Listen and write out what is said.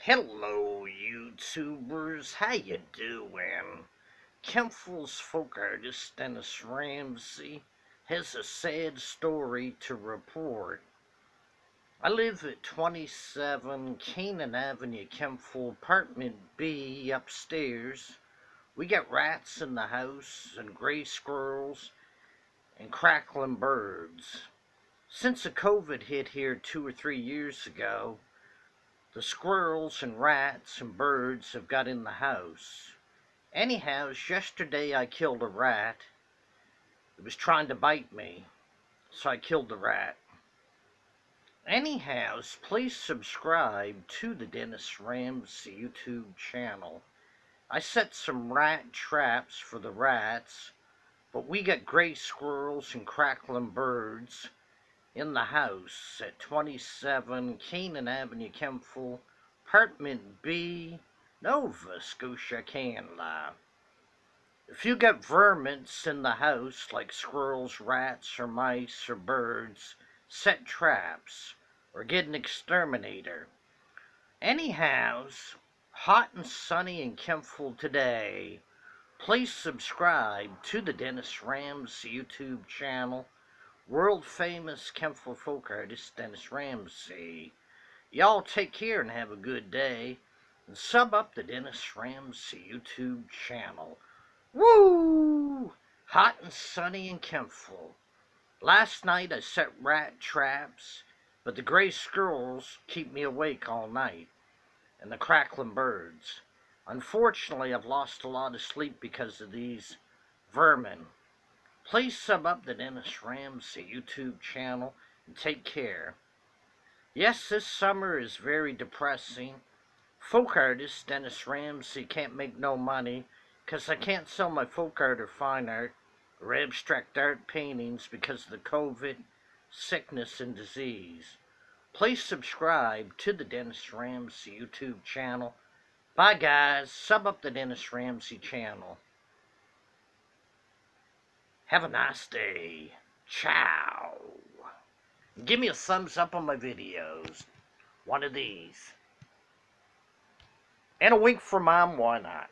Hello, YouTubers. How you doing? Kempful's folk artist Dennis Ramsay has a sad story to report. I live at 27 Canaan Avenue, Kempful, apartment B, upstairs. We got rats in the house and gray squirrels and crackling birds. Since the COVID hit here 2 or 3 years ago, the squirrels and rats and birds have got in the house. Anyhow, yesterday I killed a rat. It was trying to bite me, so I killed the rat. Anyhow, please subscribe to the Dennis Ramsay YouTube channel. I set some rat traps for the rats, but we got gray squirrels and crackling birds in the house at 27 Canaan Avenue, Kempful, apartment B, Nova Scotia, Canada. If you got vermins in the house, like squirrels, rats, or mice, or birds, set traps, or get an exterminator. Anyhows, hot and sunny in Kempful today. Please subscribe to the Dennis Ramsay YouTube channel. World famous Kempful folk artist Dennis Ramsay. Y'all take care and have a good day. And sub up the Dennis Ramsay YouTube channel. Woo! Hot and sunny in Kempful. Last night I set rat traps, but the gray squirrels keep me awake all night. And the crackling birds. Unfortunately, I've lost a lot of sleep because of these vermin. Please sub up the Dennis Ramsay YouTube channel and take care. Yes, this summer is very depressing. Folk artist Dennis Ramsay can't make no money because I can't sell my folk art or fine art or abstract art paintings because of the COVID, sickness, and disease. Please subscribe to the Dennis Ramsay YouTube channel. Bye guys, sub up the Dennis Ramsay channel. Have a nice day. Ciao. Give me a thumbs up on my videos. One of these. And a wink for Mom, why not?